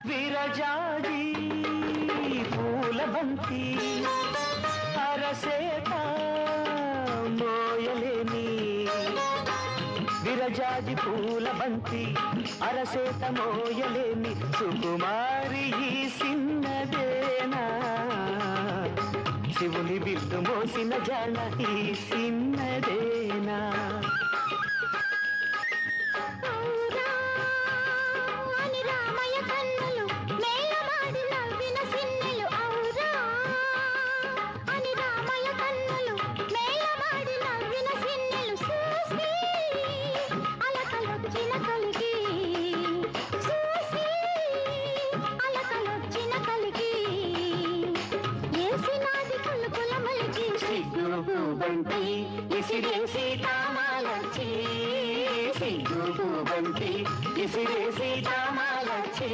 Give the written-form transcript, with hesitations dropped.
విరజాజి పూల బంతి అరసేత మోయలేని విరజాజి పూల బంతి అరసేత మోయలేని సుకుమారి ఈ సిన్నదేనా శివుని బిల్లు మోసిన జాన ఈ సిన్నదేనా బంతి ఇసిరేసి కామాలచ్చి సిగ్గు బంతి ఇసిరేసి కామాలచ్చి